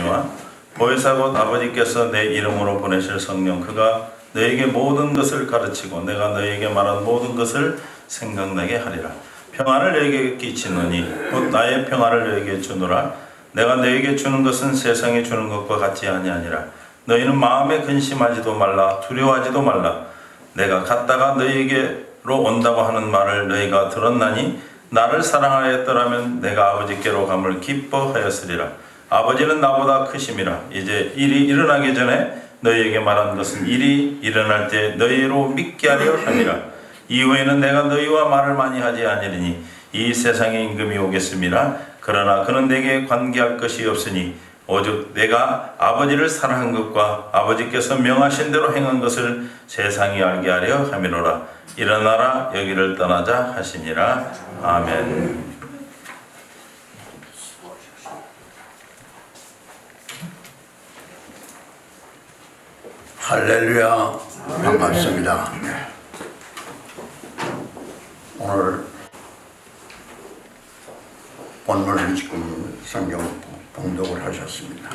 하시니와 보혜사 곧 아버지께서 내 이름으로 보내실 성령 그가 너에게 모든 것을 가르치고 내가 너에게 말한 모든 것을 생각나게 하리라. 평안을 너에게 끼치노니 곧 나의 평안을 너에게 주노라. 내가 너에게 주는 것은 세상에 주는 것과 같지 아니하니라. 너희는 마음에 근심하지도 말라 두려워하지도 말라. 내가 갔다가 너희에게로 온다고 하는 말을 너희가 들었나니 나를 사랑하였더라면 내가 아버지께로 감을 기뻐하였으리라. 아버지는 나보다 크심이라. 이제 일이 일어나기 전에 너희에게 말한 것은 일이 일어날 때 너희로 믿게 하려 함이라. 이후에는 내가 너희와 말을 많이 하지 아니하리니 이 세상에 임금이 오겠음이라. 그러나 그는 내게 관계할 것이 없으니 오직 내가 아버지를 사랑한 것과 아버지께서 명하신 대로 행한 것을 세상이 알게 하려 함이로라. 일어나라 여기를 떠나자 하시니라. 아멘. 할렐루야. 반갑습니다. 오늘 본문을 지금 성경 봉독을 하셨습니다.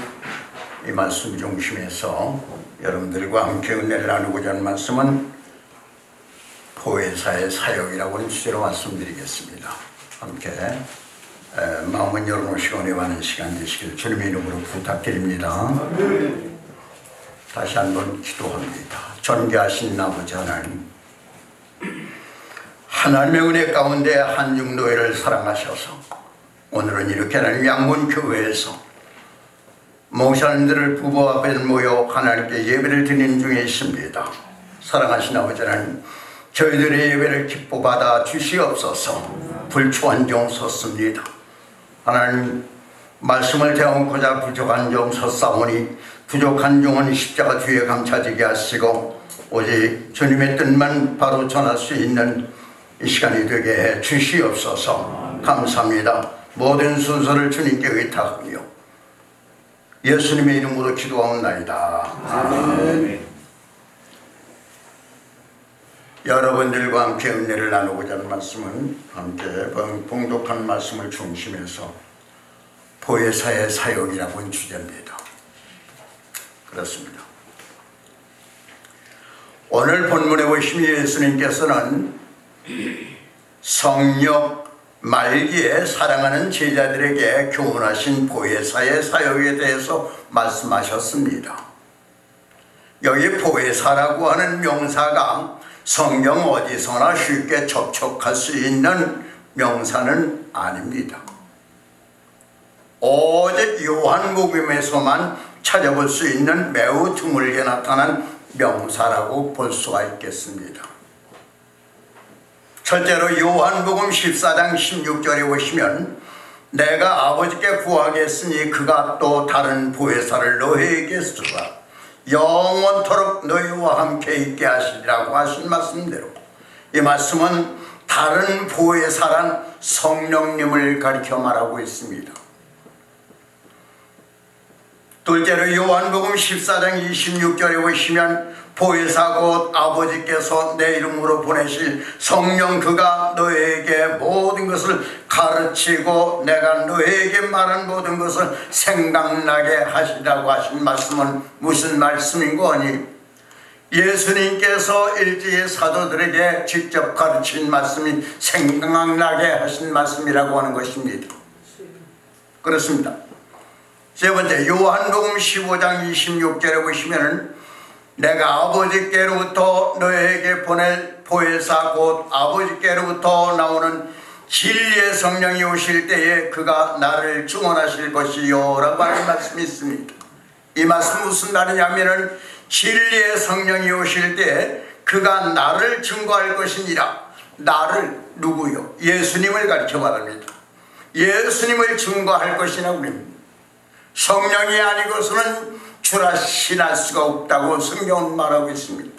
이 말씀 중심에서 여러분들과 함께 은혜를 나누고자 하는 말씀은 보혜사의 사역이라고 하는 주제로 말씀드리겠습니다. 함께 마음은 열어놓으시고 은혜하는 시간 되시길 주님의 이름으로 부탁드립니다. 다시 한번 기도합니다. 존귀하신 아버지 하나님, 하나님의 은혜 가운데 한중노예를 사랑하셔서 오늘은 이렇게 하나님 양문교회에서 목사님들을 부부 앞에 모여 하나님께 예배를 드리는 중에 있습니다. 사랑하신 아버지 하나님, 저희들의 예배를 기뻐 받아 주시옵소서. 불초한 종 섰습니다. 하나님, 말씀을 대하고자 부족한 종 섰사오니 부족한 종은 십자가 뒤에 감춰지게 하시고 오직 주님의 뜻만 바로 전할 수 있는 이 시간이 되게 해 주시옵소서. 감사합니다. 모든 순서를 주님께 의탁하며 예수님의 이름으로 기도하옵나이다. 아멘. 여러분들과 함께 은혜를 나누고자 하는 말씀은 함께 봉독한 말씀을 중심해서 보혜사의 사역이라고 하는 주제입니다. 그렇습니다. 오늘 본문에 보시면 예수님께서는 성령 말기에 사랑하는 제자들에게 교훈하신 보혜사의 사역에 대해서 말씀하셨습니다. 여기 보혜사라고 하는 명사가 성경 어디서나 쉽게 접촉할 수 있는 명사는 아닙니다. 오직 요한복음에서만 찾아볼 수 있는 매우 드물게 나타난 명사라고 볼 수가 있겠습니다. 첫째로 요한복음 14장 16절에 보시면 내가 아버지께 구하겠으니 그가 또 다른 보혜사를 너희에게 주라 영원토록 너희와 함께 있게 하시리라고 하신 말씀대로 이 말씀은 다른 보혜사란 성령님을 가리켜 말하고 있습니다. 둘째로 요한복음 14장 26절에 보시면 보혜사 곧 아버지께서 내 이름으로 보내실 성령 그가 너에게 모든 것을 가르치고 내가 너에게 말한 모든 것을 생각나게 하시라고 하신 말씀은 무슨 말씀인 거니? 예수님께서 일제의 사도들에게 직접 가르친 말씀이 생각나게 하신 말씀이라고 하는 것입니다. 그렇습니다. 세 번째 요한복음 15장 26절에 보시면 내가 아버지께로부터 너에게 보낼 보혜사 곧 아버지께로부터 나오는 진리의 성령이 오실 때에 그가 나를 증언하실 것이요 라고 하는 말씀이 있습니다. 이 말씀 무슨 말이냐면은 진리의 성령이 오실 때에 그가 나를 증거할 것이니라. 나를 누구요? 예수님을 가르쳐 말합니다. 예수님을 증거할 것이라고 합니다. 성령이 아니고서는 주라 신할 수가 없다고 성경은 말하고 있습니다.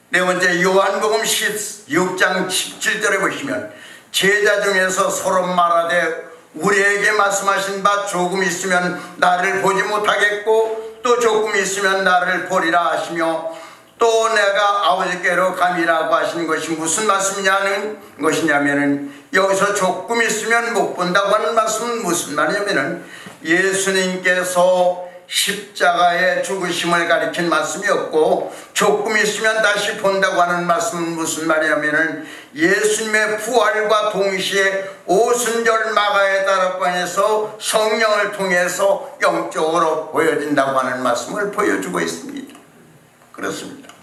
네 번째 요한복음 16장 17절에 보시면 제자 중에서 서로 말하되 우리에게 말씀하신 바 조금 있으면 나를 보지 못하겠고 또 조금 있으면 나를 보리라 하시며 또 내가 아버지께로 감이라고 하신 것이 무슨 말씀이냐는 것이냐면은 여기서 조금 있으면 못 본다고 하는 말씀은 무슨 말이냐면은 예수님께서 십자가의 죽으심을 가리킨 말씀이었고, 조금 있으면 다시 본다고 하는 말씀은 무슨 말이냐면은 예수님의 부활과 동시에 오순절 마가의 다락방에서 성령을 통해서 영적으로 보여진다고 하는 말씀을 보여주고 있습니다. 그렇습니다.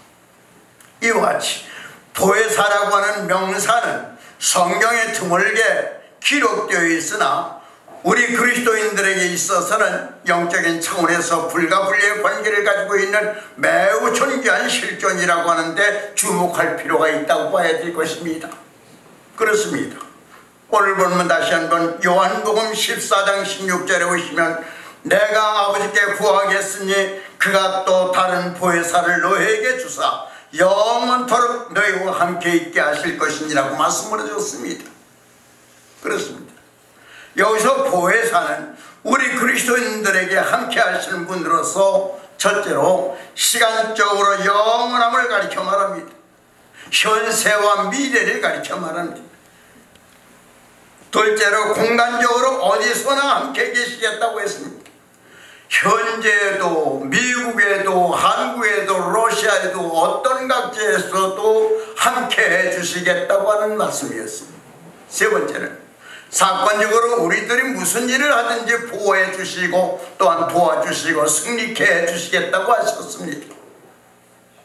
이와 같이 보혜사라고 하는 명사는 성경에 드물게 기록되어 있으나 우리 그리스도인들에게 있어서는 영적인 차원에서 불가분리의 관계를 가지고 있는 매우 존귀한 실존이라고 하는데 주목할 필요가 있다고 봐야 될 것입니다. 그렇습니다. 오늘 보면 다시 한번 요한복음 14장 16절에 보시면 내가 아버지께 구하겠으니 그가 또 다른 보혜사를 너희에게 주사 영원토록 너희와 함께 있게 하실 것이니라고 말씀을 해줬습니다. 그렇습니다. 여기서 보혜사는 우리 그리스도인들에게 함께 하시는 분으로서 첫째로 시간적으로 영원함을 가리켜 말합니다. 현세와 미래를 가리켜 말합니다. 둘째로 공간적으로 어디서나 함께 계시겠다고 했습니다. 현재에도 미국에도 한국에도 러시아에도 어떤 각지에서도 함께 해주시겠다고 하는 말씀이었습니다. 세 번째는 사건적으로 우리들이 무슨 일을 하든지 보호해 주시고 또한 도와주시고 승리케 해 주시겠다고 하셨습니다.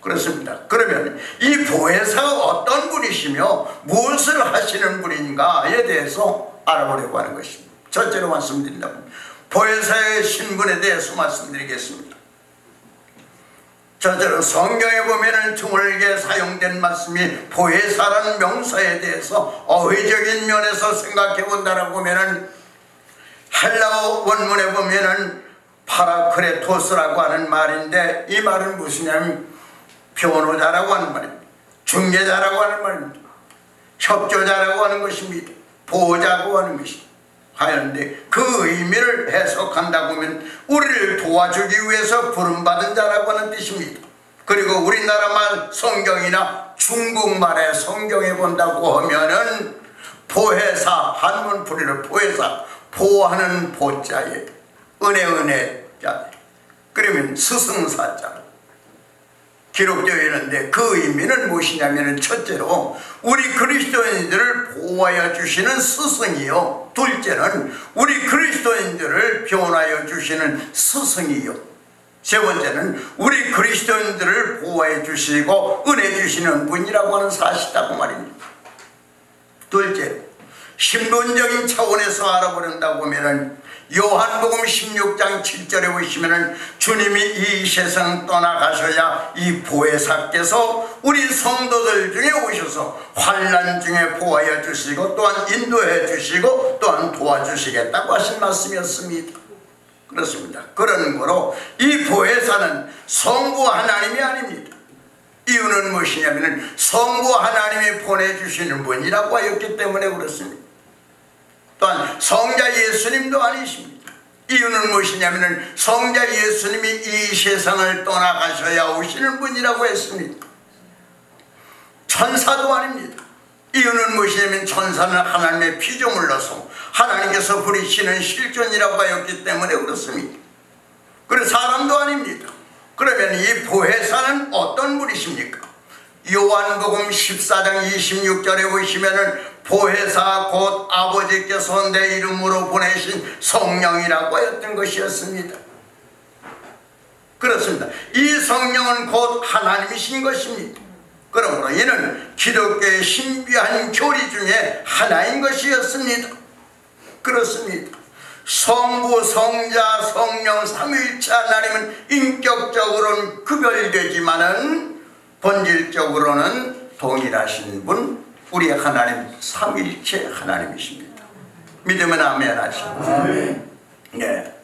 그렇습니다. 그러면 이 보혜사가 어떤 분이시며 무엇을 하시는 분인가에 대해서 알아보려고 하는 것입니다. 첫째로 말씀드린다면 보혜사의 신분에 대해서 말씀드리겠습니다. 첫째로 성경에 보면 드물게 사용된 말씀이 보혜사라는 명사에 대해서 어휘적인 면에서 생각해 본다라고 보면은 헬라어 원문에 보면은 파라크레토스라고 하는 말인데 이 말은 무엇이냐면 변호자라고 하는 말입니다. 중개자라고 하는 말입니다. 협조자라고 하는 것입니다. 보호자라고 하는 것입니다. 하였는데 그 의미를 해석한다고 하면 우리를 도와주기 위해서 부름받은 자라고 하는 뜻입니다. 그리고 우리나라 말 성경이나 중국말의 성경에 본다고 하면은 보혜사, 한문 풀이를 보혜사, 보호하는 보자에 은혜자, 그러면 스승사자 기록되어 있는데 그 의미는 무엇이냐면 첫째로 우리 그리스도인들을 보호하여 주시는 스승이요, 둘째는 우리 그리스도인들을 변화하여 주시는 스승이요, 세 번째는 우리 그리스도인들을 보호해 주시고 은혜 주시는 분이라고 하는 사실이라고 말입니다. 둘째, 신분적인 차원에서 알아보는다고 하면은 요한복음 16장 7절에 보시면은 주님이 이 세상 떠나가셔야 이 보혜사께서 우리 성도들 중에 오셔서 환난 중에 보호하여 주시고 또한 인도해 주시고 또한 도와주시겠다고 하신 말씀이었습니다. 그렇습니다. 그런 거로 이 보혜사는 성부 하나님이 아닙니다. 이유는 무엇이냐면 성부 하나님이 보내주시는 분이라고 하였기 때문에 그렇습니다. 또한 성자 예수님도 아니십니다. 이유는 무엇이냐면 성자 예수님이 이 세상을 떠나가셔야 오시는 분이라고 했습니다. 천사도 아닙니다. 이유는 무엇이냐면 천사는 하나님의 피조물로서 하나님께서 부리시는 실존이라고 하였기 때문에 그렇습니다. 그래서 사람도 아닙니다. 그러면 이 보혜사는 어떤 분이십니까? 요한복음 14장 26절에 보시면은 보혜사 곧 아버지께서 내 이름으로 보내신 성령이라고 하였던 것이었습니다. 그렇습니다. 이 성령은 곧 하나님이신 것입니다. 그러므로 이는 기독교의 신비한 교리 중에 하나인 것이었습니다. 그렇습니다. 성부, 성자, 성령 삼위일체 하나님은 인격적으로는 구별되지만은 본질적으로는 동일하신 분, 우리의 하나님 삼위일체 하나님이십니다. 믿으면 아멘 하시고. 네.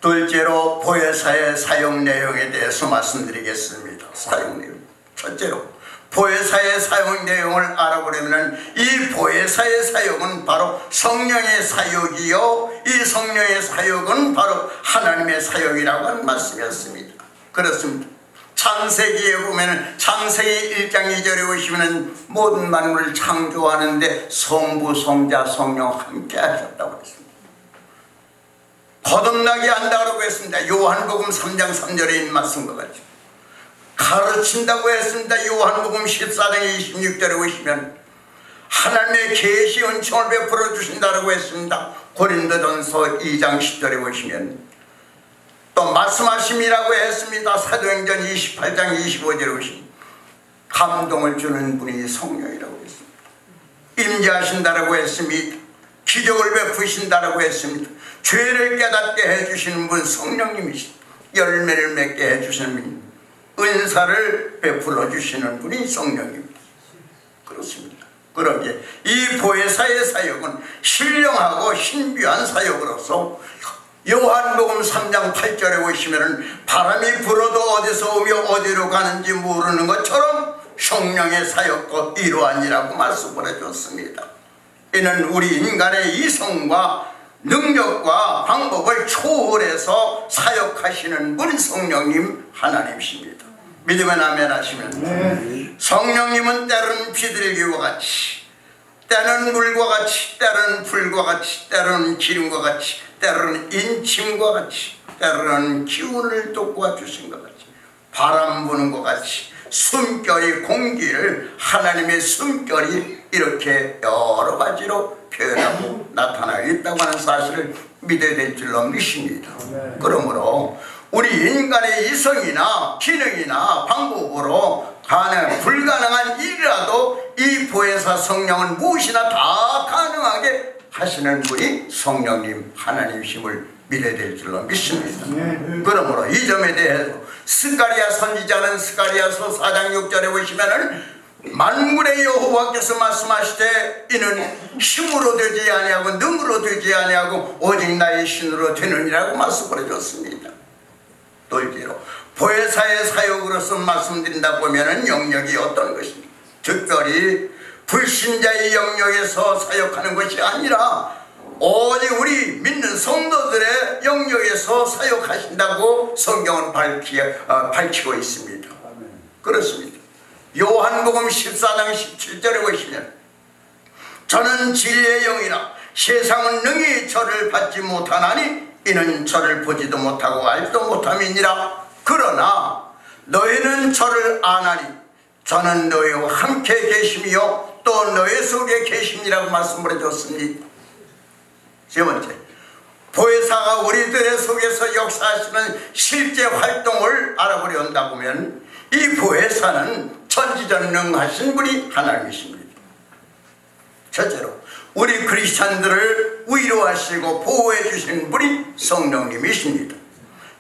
둘째로 보혜사의 사용 내용에 대해서 말씀드리겠습니다. 사용 내용. 첫째로 보혜사의 사용 내용을 알아보려면 이 보혜사의 사역은 바로 성령의 사역이요, 이 성령의 사역은 바로 하나님의 사역이라고 하는 말씀이었습니다. 그렇습니다. 창세기에 보면 창세기 1장 2절에 보시면 모든 만물을 창조하는데 성부, 성자, 성령 함께 하셨다고 했습니다. 거듭나게 한다고 했습니다. 요한복음 3장 3절에 있는 말씀과 같이 가르친다고 했습니다. 요한복음 14장 26절에 보시면 하나님의 계시 은총을 베풀어 주신다고 했습니다. 고린도전서 2장 10절에 보시면 또 말씀하심이라고 했습니다. 사도행전 28장 25절에 보시면 감동을 주는 분이 성령이라고 했습니다. 임재하신다라고 했습니다. 기적을 베푸신다라고 했습니다. 죄를 깨닫게 해주시는 분 성령님이십니다. 열매를 맺게 해주시는 분입니다. 은사를 베풀어 주시는 분이 성령입니다. 그렇습니다. 그러기에 이 보혜사의 사역은 신령하고 신비한 사역으로서 요한복음 3장 8절에 보시면 바람이 불어도 어디서 오며 어디로 가는지 모르는 것처럼 성령의 사역도 이러하니라고 말씀을 해줬습니다. 이는 우리 인간의 이성과 능력과 방법을 초월해서 사역하시는 분이 성령님 하나님이십니다. 믿으면 아멘 하시면 성령님은 때로는 비둘기와 같이, 때로는 물과 같이, 때로는 불과 같이, 때로는 기름과 같이, 때로는 인침과 같이, 때로는 기운을 돋궈 주신 것 같이, 바람 부는 것 같이 숨결이 공기를 하나님의 숨결이 이렇게 여러 가지로 표현하고 나타나고 있다고 하는 사실을 믿어야 될 줄로 믿습니다. 그러므로 우리 인간의 이성이나 기능이나 방법으로 불가능한 일이라도 이 보혜사 성령은 무엇이나 다 가능하게 하시는 분이 성령님 하나님이심을 믿어야 될 줄로 믿습니다. 그러므로 이 점에 대해서 스가랴 선지자는 스가랴서 4장 6절에 보시면은 만군의 여호와께서 말씀하시되 이는 힘으로 되지 아니하고 능으로 되지 아니하고 오직 나의 신으로 되느니라고 말씀을 해줬습니다. 돌기로 보혜사의 사역으로서 말씀드린다 보면은 영역이 어떤 것입니까? 특별히 불신자의 영역에서 사역하는 것이 아니라 오직 우리 믿는 성도들의 영역에서 사역하신다고 성경은 밝히고 있습니다. 그렇습니다. 요한복음 14장 17절에 보시면 저는 진리의 영이라 세상은 능히 저를 받지 못하나니 이는 저를 보지도 못하고 알지도 못함이니라. 그러나 너희는 저를 아나니 저는 너희와 함께 계심이요 또 너희 속에 계심이라고 말씀을 해줬습니다. 세 번째, 보혜사가 우리들의 속에서 역사하시는 실제 활동을 알아보려 한다 보면 이 보혜사는 천지전능하신 분이 하나님이십니다. 첫째로 우리 크리스찬들을 위로하시고 보호해 주시는 분이 성령님이십니다.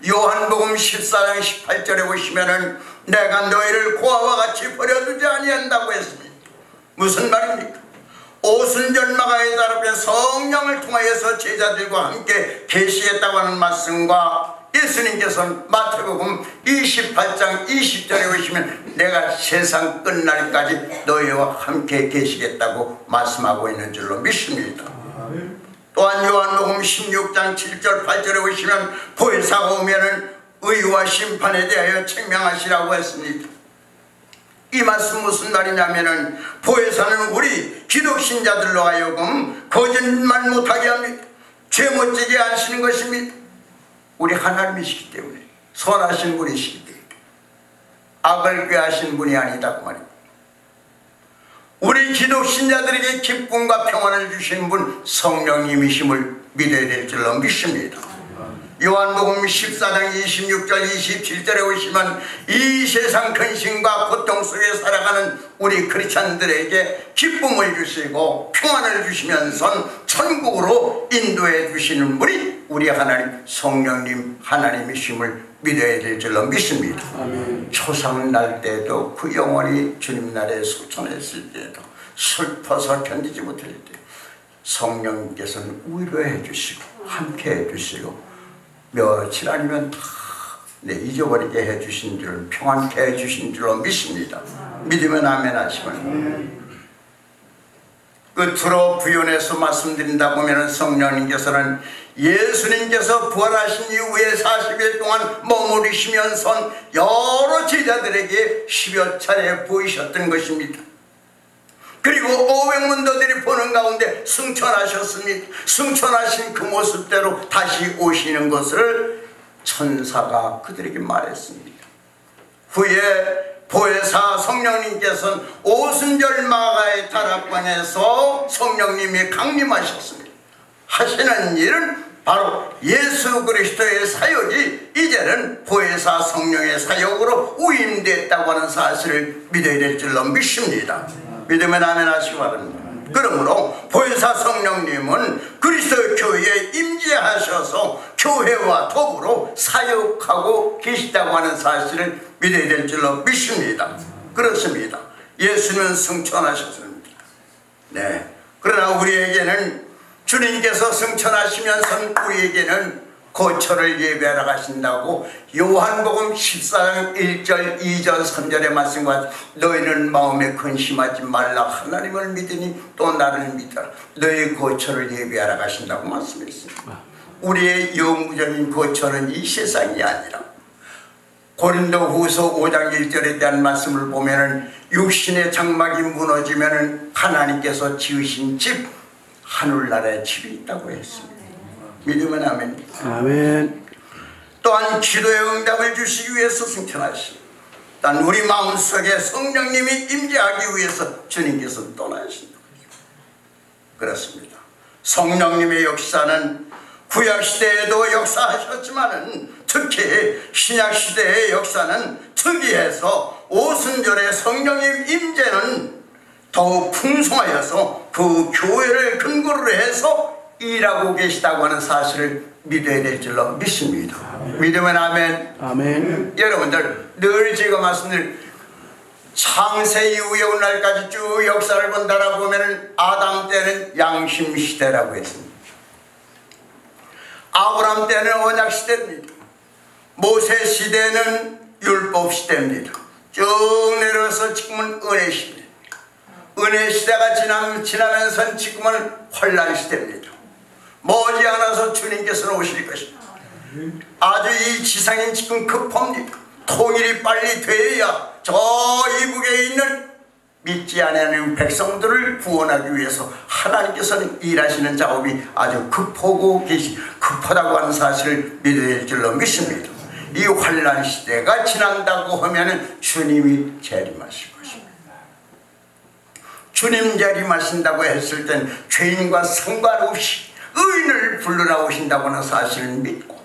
요한복음 14장 18절에 보시면은 내가 너희를 고아와 같이 버려두지 아니한다고 했습니다. 무슨 말입니까? 오순절마가에 따르면 성령을 통하여서 제자들과 함께 계시겠다고 하는 말씀과 예수님께서는 마태복음 28장 20절에 보시면 내가 세상 끝날까지 너희와 함께 계시겠다고 말씀하고 있는 줄로 믿습니다. 또한 요한복음 16장 7절 8절에 보시면 보혜사가 오면은 의와 심판에 대하여 책명하시라고 했습니다. 이 말씀 무슨 말이냐면은 보혜사는 우리 기독신자들로 하여금 거짓말 못하게 합니다. 죄 못 지게 하시는 것입니다. 우리 하나님이시기 때문에 선하신 분이시기 때문에 악을 꾀하신 분이 아니다고 말입니다. 우리 기독신자들에게 기쁨과 평안을 주신 분 성령님이심을 믿어야 될 줄로 믿습니다. 요한복음 14장 26절 27절에 오시면 이 세상 근심과 고통 속에 살아가는 우리 크리스찬들에게 기쁨을 주시고 평안을 주시면서 천국으로 인도해 주시는 분이 우리 하나님 성령님 하나님이심을 믿어야 될 줄로 믿습니다. 초상 날 때도 그 영혼이 주님 나라에 소천했을 때도 슬퍼서 견디지 못할 때 성령님께서는 위로해 주시고 함께 해 주시고 며칠 아니면 다 잊어버리게 해주신 줄 평안케 해주신 줄로 믿습니다. 믿으면 아멘 하시면 끝으로 부연해서 말씀드린다 보면 성령님께서는 예수님께서 부활하신 이후에 40일 동안 머무르시면서 여러 제자들에게 10여 차례 보이셨던 것입니다. 그리고 500문도들이 보는 가운데 승천하셨습니다. 승천하신 그 모습대로 다시 오시는 것을 천사가 그들에게 말했습니다. 후에 보혜사 성령님께서는 오순절 마가의 다락방에서 성령님이 강림하셨습니다. 하시는 일은 바로 예수 그리스도의 사역이 이제는 보혜사 성령의 사역으로 위임됐다고 하는 사실을 믿어야 될 줄로 믿습니다. 믿으면 아멘 하시기 바랍니다. 그러므로 보혜사 성령님은 그리스도 교회에 임재하셔서 교회와 더불어 사역하고 계시다고 하는 사실을 믿어야 될 줄로 믿습니다. 그렇습니다. 예수는 승천하셨습니다. 네. 그러나 우리에게는 주님께서 승천하시면서 우리에게는 고초를 예배하러 가신다고 요한복음 14장 1절 2절 3절의 말씀과 너희는 마음에 근심하지 말라 하나님을 믿으니 또 나를 믿어라 너희 고초를 예배하러 가신다고 말씀했습니다. 우리의 영구적인 고초는 이 세상이 아니라 고린도후서 5장 1절에 대한 말씀을 보면은 육신의 장막이 무너지면은 하나님께서 지으신 집 하늘나라에 집이 있다고 했습니다. 믿으면 아멘. 아멘. 또한 기도의 응답을 주시기 위해서 승천하시고 또한 우리 마음속에 성령님이 임재하기 위해서 주님께서 떠나신다. 그렇습니다. 성령님의 역사는 구약시대에도 역사하셨지만 특히 신약시대의 역사는 특이해서 오순절의 성령님 임재는 더욱 풍성하여서 그 교회를 근거로 해서 일하고 계시다고 하는 사실을 믿어야 될 줄로 믿습니다. 믿으면 아멘. 아멘. 여러분들 늘 제가 말씀드린 창세 이후에 오늘날까지 쭉 역사를 본다라고 보면 아담 때는 양심 시대라고 했습니다. 아브람 때는 언약 시대입니다. 모세 시대는 율법 시대입니다. 쭉 내려서 지금은 은혜 시대. 은혜 시대가 지나면서 지금은 혼란 시대입니다. 머지않아서 주님께서는 오실 것입니다. 아주 이 지상이 지금 급합니다. 통일이 빨리 되어야 저 이북에 있는 믿지 않는 백성들을 구원하기 위해서 하나님께서는 일하시는 작업이 아주 급하다고 하는 사실을 믿어야 될 줄로 믿습니다. 이 환란 시대가 지난다고 하면 주님이 재림하실 것입니다. 주님 재림하신다고 했을 땐 죄인과 상관없이 의인을 불러 나오신다고 하는 사실을 믿고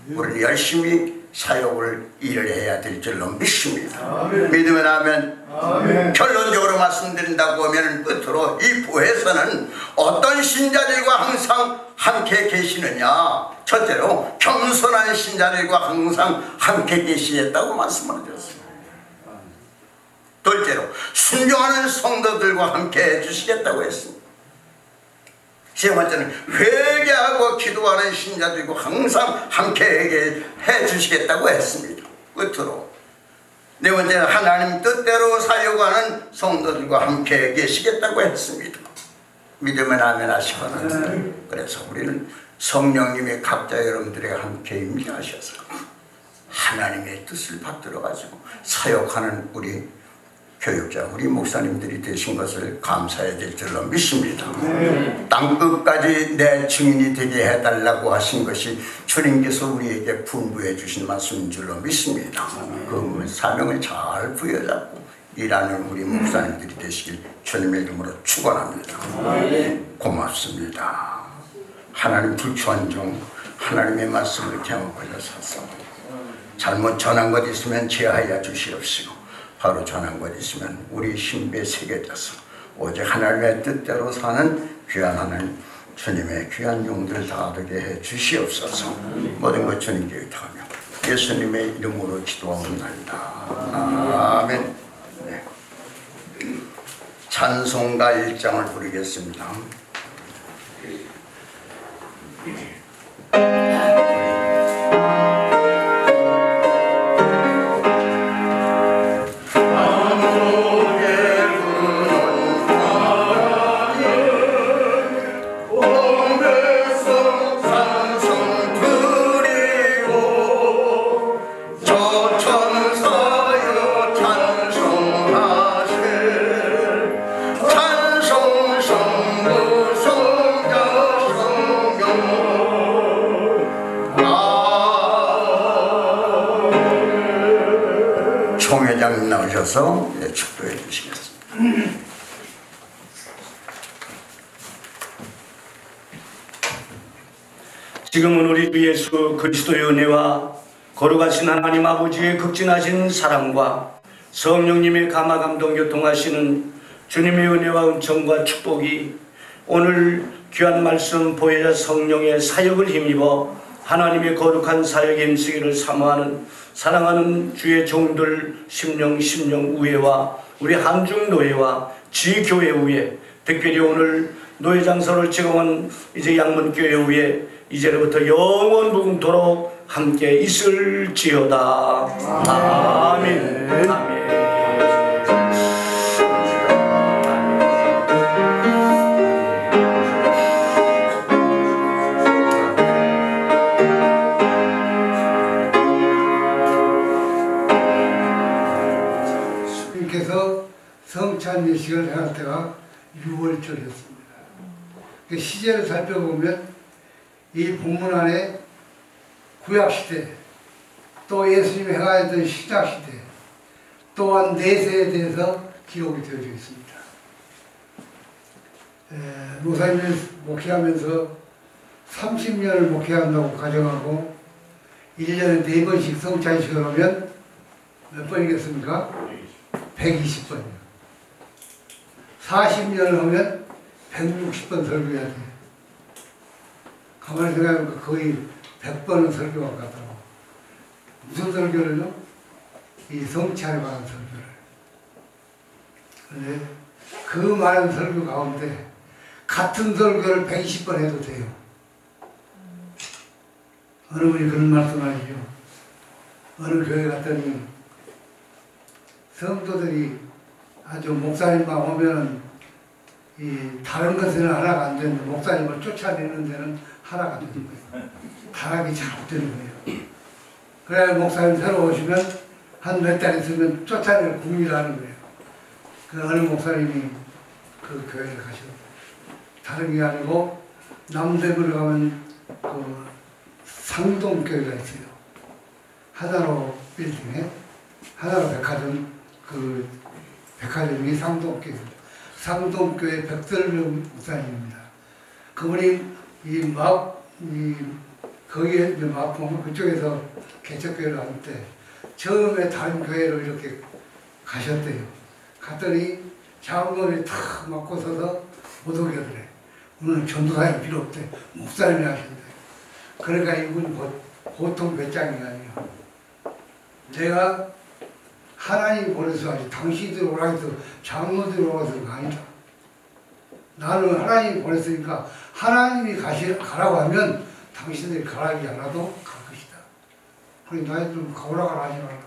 우리는 열심히 사역을 일을 해야 될 줄로 믿습니다. 아멘. 믿으면 아멘. 아멘. 결론적으로 말씀드린다고 하면 끝으로 이 부에서는 어떤 신자들과 항상 함께 계시느냐, 첫째로 겸손한 신자들과 항상 함께 계시겠다고 말씀을 드렸습니다. 둘째로 순종하는 성도들과 함께 해주시겠다고 했습니다. 세 번째는 회개하고 기도하는 신자들과 항상 함께 해주시겠다고 했습니다. 끝으로 네 번째는 하나님 뜻대로 사역하는 성도들과 함께 계시겠다고 했습니다. 믿으면 아멘 하시기 바랍니다. 그래서 우리는 성령님의 각자 여러분들에게 함께 임재하셔서 하나님의 뜻을 받들어 가지고 사역하는 우리 교육자, 우리 목사님들이 되신 것을 감사해야 될 줄로 믿습니다. 땅끝까지 내 증인이 되게 해달라고 하신 것이 주님께서 우리에게 분부해 주신 말씀인 줄로 믿습니다. 그 사명을 잘 부여잡고 일하는 우리 목사님들이 되시길 주님의 이름으로 축원합니다. 고맙습니다. 하나님 불추한 종 하나님의 말씀을 경험하여 사서 잘못 전한 것 있으면 제하여 주시옵시고 바로 전한 것 있으면 우리 신비에 새겨져서 오직 하나님의 뜻대로 사는 귀한 하나님 주님의 귀한 용들 다 되게 해 주시옵소서. 모든 것 주님께 의탁하며 예수님의 이름으로 기도하옵나이다. 아멘. 네. 찬송가 1장을 부르겠습니다. 찬송하세 원장님 나오셔서 축도해 주시겠습니다. 지금은 우리 주 예수 그리스도의 은혜와 거룩하신 하나님 아버지의 극진하신 사랑과 성령님의 감화감동 교통하시는 주님의 은혜와 은총과 축복이 오늘 귀한 말씀 보혜자 성령의 사역을 힘입어 하나님의 거룩한 사역에 힘쓰기를 사모하는 사랑하는 주의 종들 심령 우회와 우리 한중 노예와 지교회 우회, 특별히 오늘 노예 장소를 제공한 이제 양문교회 우회 이제로부터 영원 무궁토록 함께 있을지어다. 아멘. 아멘. 주님께서 성찬 예식을 행할 때가 6월절이었습니다. 그 시제를 살펴보면 이 본문 안에 구약시대, 또 예수님이 행하였던 신약시대, 또한 내세에 대해서 기록이 되어져 있습니다. 목사님을 목회하면서 30년을 목회한다고 가정하고 1년에 4번씩 성찬식을 하면 몇 번이겠습니까? 120번이요. 40년을 하면 160번 설교해야 돼요. 가만히 생각해보면 거의 100번은 설교가 가더라고. 무슨 설교를요? 이 성찬에 관한 설교를. 그런데 그 많은 설교 가운데 같은 설교를 120번 해도 돼요. 어느 분이 그런 말씀 하시죠. 어느 교회 갔더니 성도들이 아주 목사님만 오면은 이 다른 것에는 하나가 안 되는데 목사님을 쫓아내는 데는 하나가 되는 거예요. 타락이 잘 되는 거예요. 그래야 목사님 새로 오시면 한 몇 달 있으면 쫓아낼 궁리를 하는 거예요. 그 어느 목사님이 그 교회를 가시고 다른 게 아니고 남대문에 가면 그 상동교회가 있어요. 하나로 빌딩에 하나로 백화점 그 백화점이 상동교회입니다. 상동교회 백설명 목사님입니다. 그분이 거기에 보면 그쪽에서 개척교회를 할 때 처음에 다른 교회로 이렇게 가셨대요. 갔더니 장로들이 탁 맞고 서서 못 오게 하더래. 오늘 전도사님 필요 없대. 목사님이 하신대. 그러니까 이분이 보통 배짱이 아니에요. 내가 하나님 보내서 하지 당신들 오라 해서 장로들 오라 해서가 아니다. 나는 하나님이 보냈으니까 하나님이 가라고 하면 당신들이 가라지 않아도 갈 것이다. 그러니 나한테 좀 가오라가 하지 마라.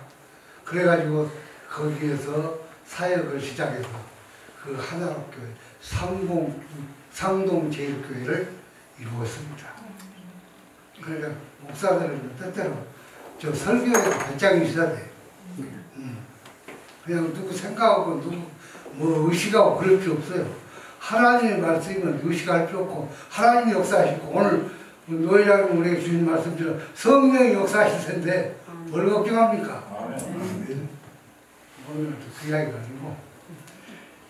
그래가지고 거기에서 사역을 시작해서 그 하나로교회 상동제일교회를 이루었습니다. 그러니까 목사들은 때때로 저 설교에 배짱이 있어야 돼. 그냥 누구 생각하고 누구 뭐 의식하고 그럴 필요 없어요. 하나님의 말씀이면 의식할 필요 없고 하나님이 역사하시고 오늘 노회장님 우리 주신 말씀처럼 성령이 역사하실 텐데 뭘 걱정합니까? 오늘 그 이야기가 아니고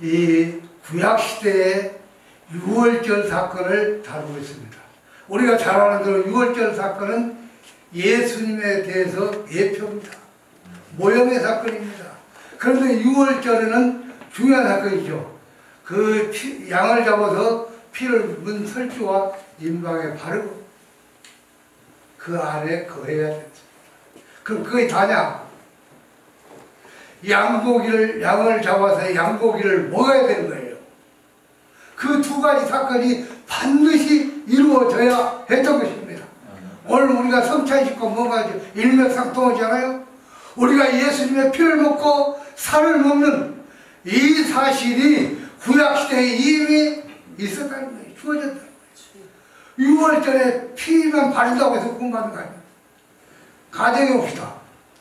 이 구약시대의 6월절 사건을 다루고 있습니다. 우리가 잘 아는 대로 6월절 사건은 예수님에 대해서 예표입니다. 모형의 사건입니다. 그런데 6월절에는 중요한 사건이죠. 그 양을 잡아서 피를 문 설주와 임방에 바르고 그 안에 거해야 된다. 그럼 그게 다냐? 양을 잡아서 양고기를 먹어야 되는 거예요. 그 두 가지 사건이 반드시 이루어져야 했던 것입니다. 오늘 우리가 성찬식과 뭔가 일맥상통하잖아요. 우리가 예수님의 피를 먹고 살을 먹는 이 사실이 구약시대에 이미 있었다는 거예요. 주어졌다는 거예요. 6월 전에 피만 바른다고 해서 구원받는 거 아니에요. 가정에 봅시다.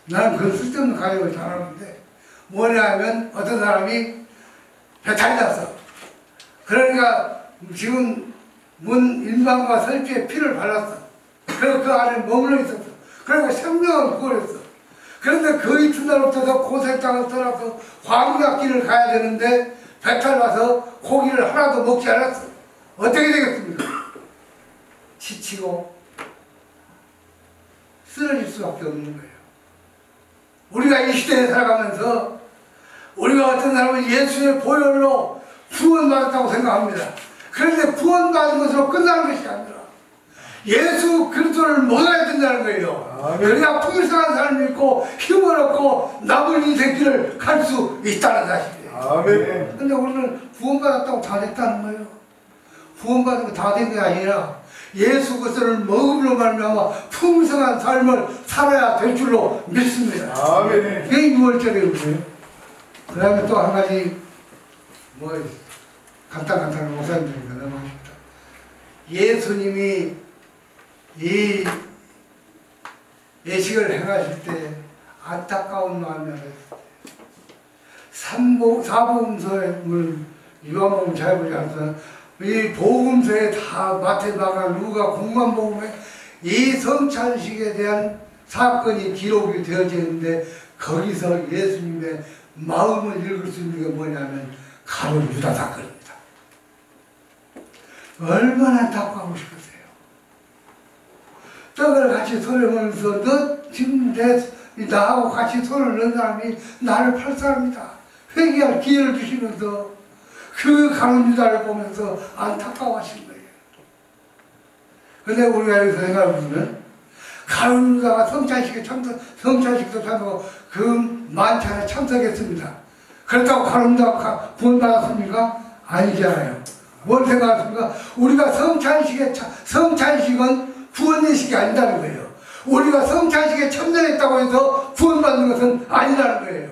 나는 그 쓸데없는 가정을 잘하는데 뭐냐 하면 어떤 사람이 배탈이 났어. 그러니까 지금 문 인방과 설주에 피를 발랐어. 그리고 그 안에 머물러 있었어. 그리고 생명을 구원했어. 그런데 그 이튿날부터 고생 땅을 떠나서 광야길을 가야 되는데 배탈 나서 고기를 하나도 먹지 않았어. 어떻게 되겠습니까? 지치고 쓰러질 수밖에 없는 거예요. 우리가 이 시대에 살아가면서 우리가 어떤 사람은 예수의 보혈로 구원받았다고 생각합니다. 그런데 구원받은 것으로 끝나는 것이 아니라 예수 그리스도를 먹어야 된다는 거예요. 그래야 풍성한 삶이 있고 힘을 얻고 남은 인생길을 갈 수 있다는 사실이에요. 그런데 우리는 구원받았다고 다 됐다는 거예요. 구원받은 거 다 된 게 아니라 예수 그리스도를 먹음으로 말미암아 풍성한 삶을 살아야 될 줄로 믿습니다. 그게 6월절의 의미예요. 그 다음에 또 한 가지 간단한 목사님들이니까 넘어가십니다. 예수님이 이 예식을 행하실 때 안타까운 마음이 사복음서에 요한복음 잘 보지 않습니까? 이 복음서에 다 마태, 마가, 루가, 공관복음에 이 성찬식에 대한 사건이 기록이 되어져 있는데 거기서 예수님의 마음을 읽을 수 있는 게 뭐냐면 가룟 유다 사건입니다. 얼마나 안타까워 싶으세요. 떡을 같이 손에 먹으면서 너 지금 나하고 같이 손을 넣은 사람이 나를 팔 사람이다. 회개할 기회를 주시면서 그 가룟 유다를 보면서 안타까워하신 거예요. 근데 우리가 여기서 생각해보면 가룟 유다가 성찬식도 참석하고 그 만찬에 참석했습니다. 그렇다고 가룟 유다가 구원받았습니까? 아니잖아요. 뭘 생각하십니까? 우리가 성찬식은 구원예식이 아니다는 거예요. 우리가 성찬식에 참여했다고 해서 구원받는 것은 아니라는 거예요.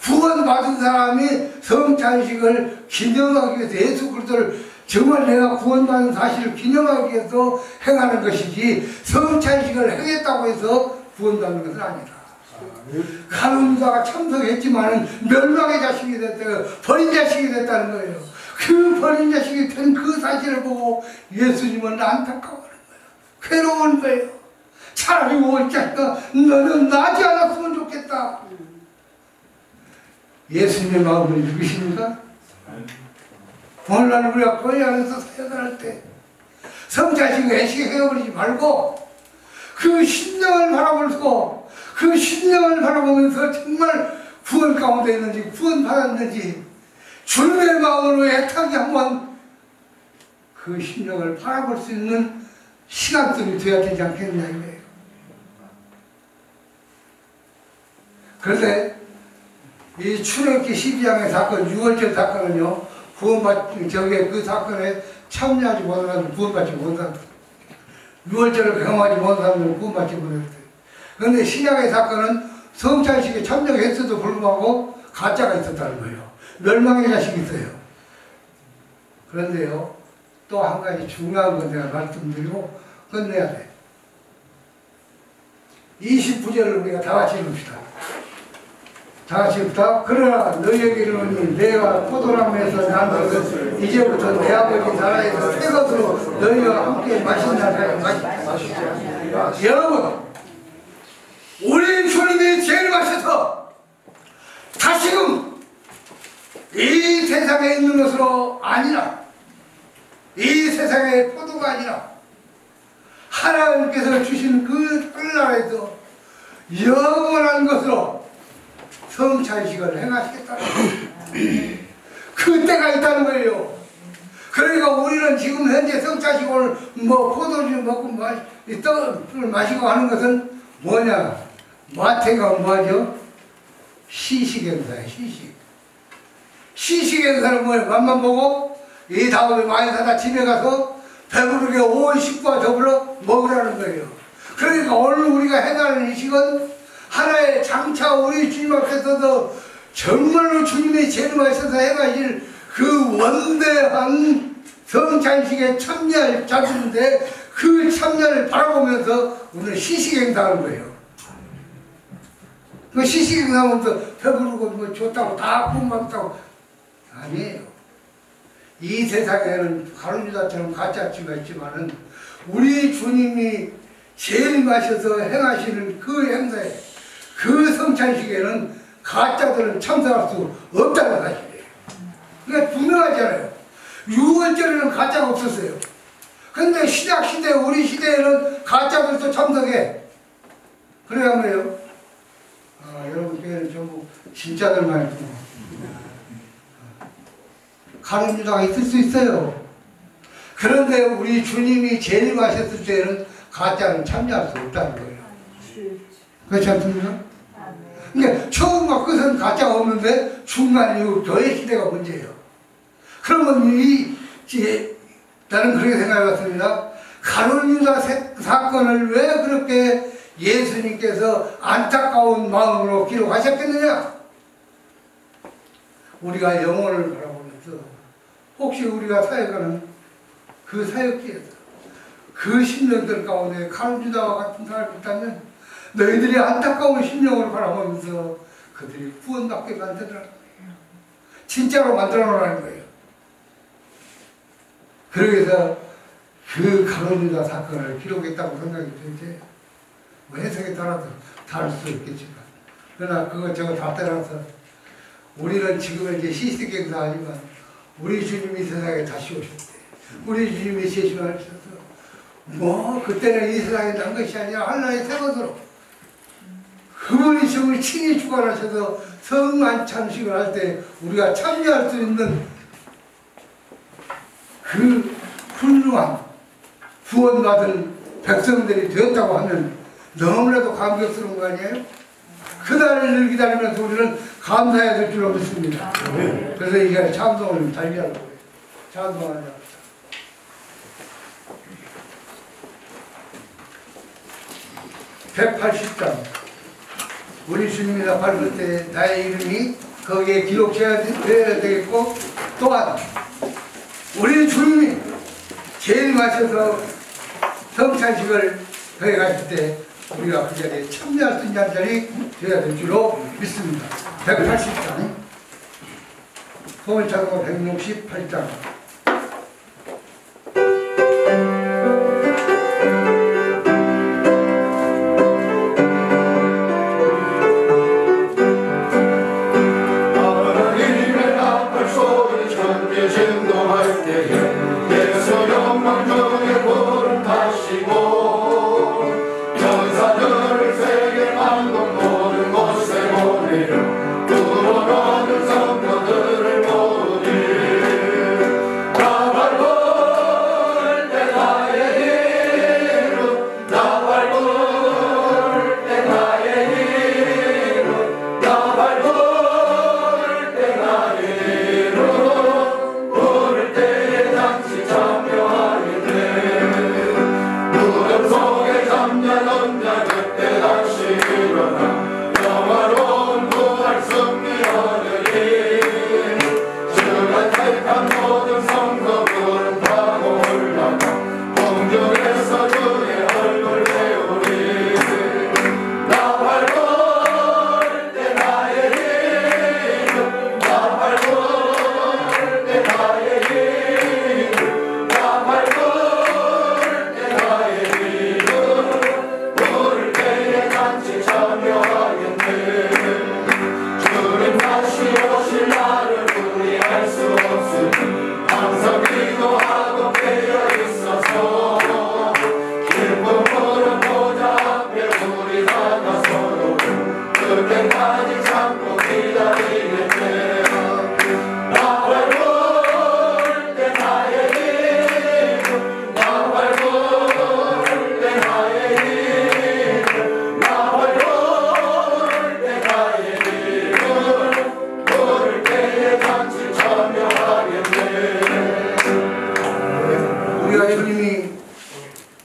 구원받은 사람이 성찬식을 기념하기 위해서 예수 그리스도를 정말 내가 구원받은 사실을 기념하기 위해서 행하는 것이지 성찬식을 행했다고 해서 구원받는 것은 아니다. 가룟 유다가 참석했지만 멸망의 자식이 됐다고 버린 자식이 됐다는 거예요. 그 버린 자식이 된 그 사실을 보고 예수님은 안타까워하는 거예요. 괴로운 거예요. 차라리 올 자식아 너는 나지 않았으면 좋겠다. 예수님의 마음을 누구십니까? 오늘날 우리가 교회 안에서 사역을 때 성찬식 외식에 헤어버리지 말고 그 신령을 바라보고 그 신령을 바라보면서 정말 구원 가운데 있는지 구원받았는지 주님의 마음으로 애타게 한번 그 신령을 바라볼 수 있는 시간들이 되어야 되지 않겠냐 이거예요. 그런데 이 출애굽기 12장의 사건, 6월절 사건은요, 그 사건에 참여하지 못한 사람은 구원받지 못한 사람. 6월절을 경험하지 못한 사람은 구원받지 못했어요. 그런데 신약의 사건은 성찬식에 참여했어도 불구하고 가짜가 있었다는 거예요. 멸망의 자식이 있어요. 그런데요, 또 한 가지 중요한 건 내가 말씀드리고 끝내야 돼. 29절을 우리가 다 같이 읽읍시다. 다 같이 읽다. 그러나 너희에게 이르노니 내가 포도나무에서 난 것을 이제부터 내 아버지 나라에서 새 것으로 너희와 함께 마신다. 마시자. 여러분, 우리 주님이 죄를 마셔서 다시금 이 세상에 있는 것으로 아니라 이 세상의 포도가 아니라 하나님께서 주신 그 하늘나라에서 영원한 것으로 성찬식을 행하시겠다는 거예요. 그 때가 있다는 거예요. 그러니까 우리는 지금 현재 성찬식을 포도주 먹고 떡을 마시고 하는 것은 뭐냐? 마태가 뭐하죠? 시식행사예요. 시식행사는 뭐예요? 맛만 보고 이 다음에 많이 사다 집에 가서 배부르게 온 식구와 더불어 먹으라는 거예요. 그러니까 오늘 우리가 해나가는 이 식은 하나의 장차 우리 주님 앞에서도 정말로 주님의 재능을 있어서 행하실 그 원대한 성찬식에 참여할 자들인데 그 참여를 바라보면서 오늘 시식행사하는 거예요. 그 시식행사하면서 배부르고 좋다고 다 구원받았다고 아니에요. 이 세상에는 가룟 유다처럼 가짜치가 있지만은 우리 주님이 재림하셔서 행하시는 그 행사에 그 성찬식에는 가짜들은 참석할 수 없다는 사실이에요. 그러니까 분명하잖아요. 6월절에는 가짜가 없었어요. 근데 신약 시대, 우리 시대에는 가짜들도 참석해. 그래야 뭐예요? 여러분 교회는 전부 진짜들만 있고 가룟 유다가 있을 수 있어요. 그런데 우리 주님이 재림하셨을 때는 가짜는 참여할 수 없다는 거예요. 그렇지 않습니까? 그러니까 처음과 끝은 가짜가 없는데 중간 이후 교회 시대가 문제예요. 그러면 나는 그렇게 생각해봤습니다. 가룟 유다 사건을 왜 그렇게 예수님께서 안타까운 마음으로 기록하셨겠느냐? 우리가 영혼을 바라보면서 혹시 우리가 사역하는 그 사역지에서 그 심령들 가운데 가룟 유다와 같은 사람이 있다면 너희들이 안타까운 심령을 바라보면서 그들이 구원받게 만들어라는 거예요. 진짜로 만들어 놓으라는 거예요. 그래서 그 가룟 유다 사건을 기록했다고 생각이 되지, 뭐 해석에 따라서 다를 수 있겠지만, 그러나 그거 저거 다 따라서 우리는 지금 이제 시스템경사하지만 우리 주님이 세상에 다시 오셨대. 우리 주님이 재림하셔서 뭐 그때는 이 세상에 난 것이 아니라 하나의 새 것으로 그분이 지금 친히 주관하셔서 성만찬식을 할 때 우리가 참여할 수 있는 그 훌륭한 구원받은 백성들이 되었다고 하면 너무나도 감격스러운 거 아니에요? 그날을 기다리면서 우리는 감사해야 될 줄로 믿습니다. 그래서 이게 찬송을 달리하라고 해요. 찬송하자. 180장. 우리 주님이 나 밟을 때 나의 이름이 거기에 기록되어야 되겠고, 또한 우리 주님이 재림하셔서 성찬식을 거기 가실 때 우리가 그 자리에 참여할 수 있는 자리 되어야 될 줄로 믿습니다. 180장. 소원찬송 168장.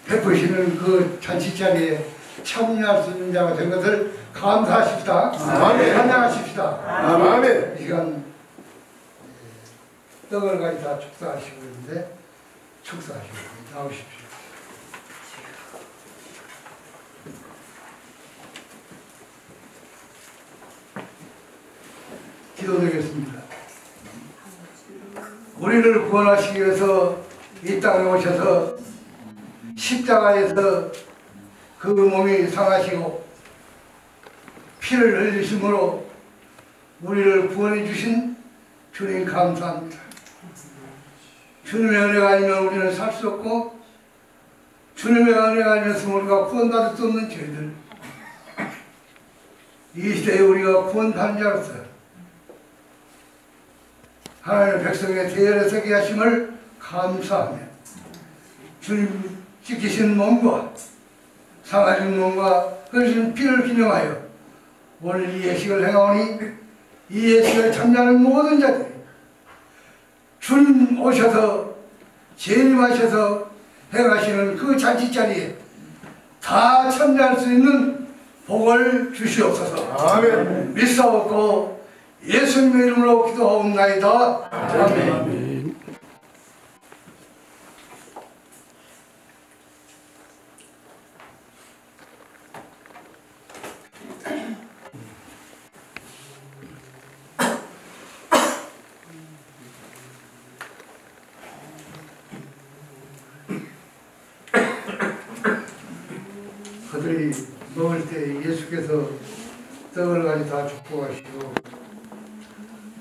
베푸시는 그 잔치자리에 참여할 수 있는 자가 된 것을 감사하십시다. 찬양하십시다. 아멘. 이 시간 떡을 가지고 다 축사하시고 있는데 축사하시고 나오십시오. 기도드리겠습니다. 우리를 구원하시기 위해서 이 땅에 오셔서 십자가에서 그 몸이 상하시고 피를 흘리심으로 우리를 구원해 주신 주님 감사합니다. 주님의 은혜가 아니면 우리는 살 수 없고, 주님의 은혜가 아니었으면 우리가 구원받을 수 없는 저희들, 이 시대에 우리가 구원받는 자로서 하나님의 백성의 대열에 서게 하심을 감사하며, 주님 지키신 몸과 상하신 몸과 흘리신 피를 기념하여 오늘 이 예식을 행하오니, 이 예식을 참여하는 모든 자들이 주님 오셔서 재림하셔서 행하시는 그 잔치자리에 다 참여할 수 있는 복을 주시옵소서. 아멘. 믿사옵고 예수님의 이름으로 기도하옵나이다. 아멘. 그들이 먹을 때 예수께서 떡을 가지고 다 축복하시고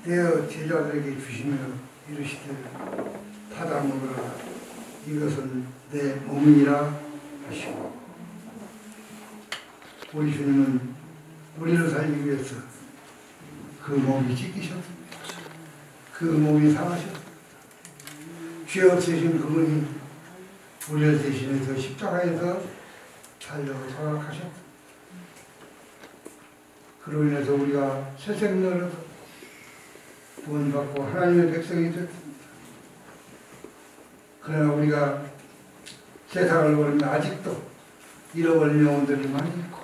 떼어 제자들에게 주시며 이르시되 받아 먹으라, 이것은 내 몸이라 하시고, 우리 주님은 우리를 살리기 위해서 그 몸이 찢기셨습니다. 그 몸이 상하셨습니다. 죄 없으신 그분이 우리를 대신해서 십자가에서 살려 돌아가셨습니다. 그로 인해서 우리가 새 생명을 얻어 구원받고 하나님의 백성이 됐습니다. 그러나 우리가 세상을 보면 아직도 잃어버린 영혼들이 많이 있고,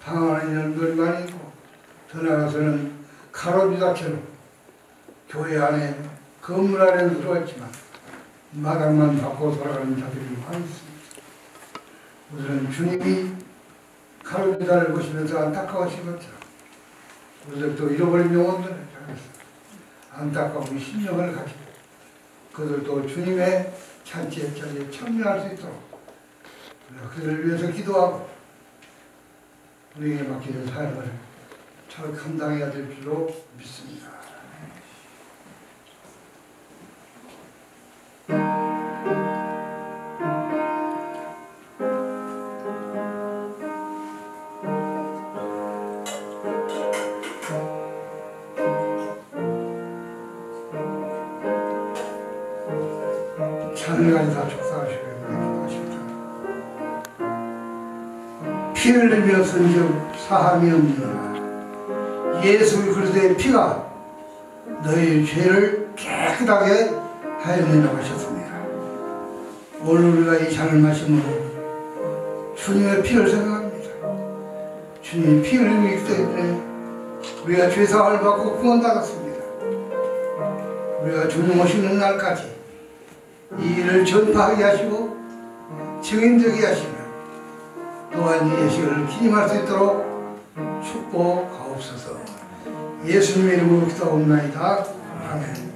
방황하는 영혼들이 많이 있고, 더 나아가서는 가로비다처럼 교회 안에 건물 안에는 들어왔지만 마당만 받고 돌아가는 자들이 많이 있습니다. 우리는 주님이 가로비다를 보시면서 안타까우신 것처럼 우리들도 잃어버린 영혼들을 향해서 안타까운 심령을 가지고 그들도 주님의 잔치의 자리에 참여할 수 있도록 그들을 위해서 기도하고 우리에게 맡겨진 사역을 잘 감당해야 될 줄로 믿습니다. 하늘까지 다 축사하시고 기도하십니다. 피 흘리며 쓴즉 사함이 없느니라. 예수 그리스도의 피가 너희 죄를 깨끗하게 하였느니라고 하셨습니다. 오늘 우리가 이 잔을 마심으로 주님의 피를 생각합니다. 주님이 피 흘리기 때문에 우리가 죄사함을 받고 구원받았습니다. 우리가 주님 오시는 날까지 이 일을 전파하게 하시고 증인되게 하시며 또한 이 예식을 기념할 수 있도록 축복하옵소서. 예수님의 이름으로 기도하옵나이다. 아멘.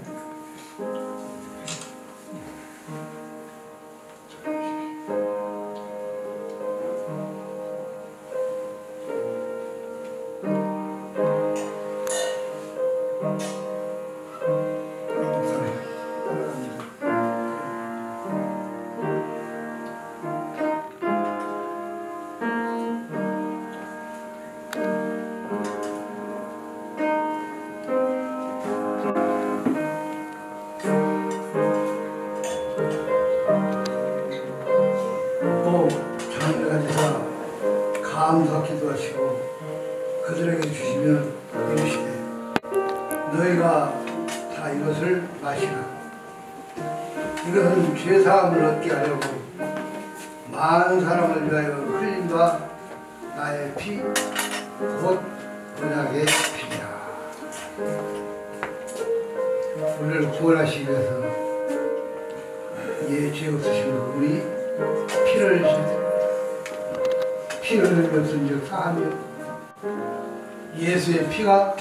감사 기도하시고 그들에게 주시면 이르시되 너희가 다 이것을 마시라. 이것은 죄사함을 얻게 하려고 많은 사람을 위하여 흘린 바 나의 피 곧 언약의 피라. 우리를 구원하시기 위해서 죄 없으신 분이 피를 흘리셨습니다. 피를 흘렸은즉 사하며 예수의 피가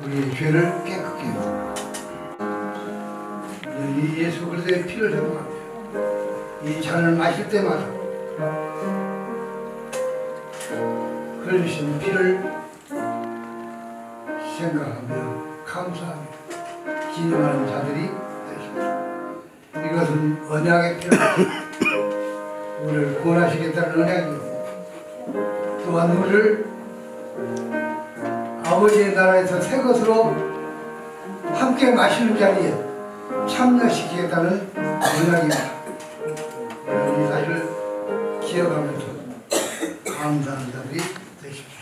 우리의 죄를 깨끗게 해줍니다. 이 예수 그리스도의 피를 생각하며 이 잔을 마실 때마다 흘리신 피를 생각하며 감사하며 기념하는 자들이 되십니다. 이것은 언약의 표현, 우리를 구원하시겠다는 언약이고 또한 우리를 아버지의 나라에서 새 것으로 함께 마시는 자리에 참여시키겠다는 언약입니다. 이 사실을 기억하면서 감사하는 자들이 되십시오.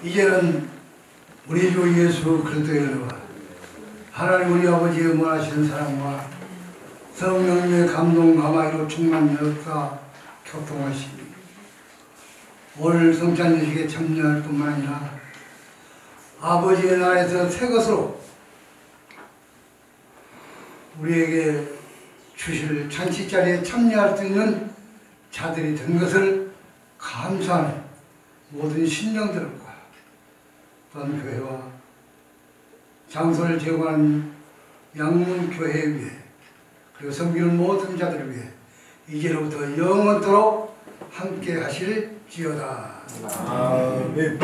이제는 우리 주 예수 그리스도의 은혜와 하나님 우리 아버지의 원하시는 사랑과 성령님의 감동 감화로 충만 역사 교통하시니 오늘 성찬예식에 참여할 뿐만 아니라 아버지의 나라에서 새 것으로 우리에게 주실 잔치자리에 참여할 수 있는 자들이 된 것을 감사하는 모든 신령들과 또한 교회와 장소를 제공한 양문교회 위해 그리고 섬기는 모든 자들을 위해 이제로부터 영원토록 함께 하실지어다. 아멘.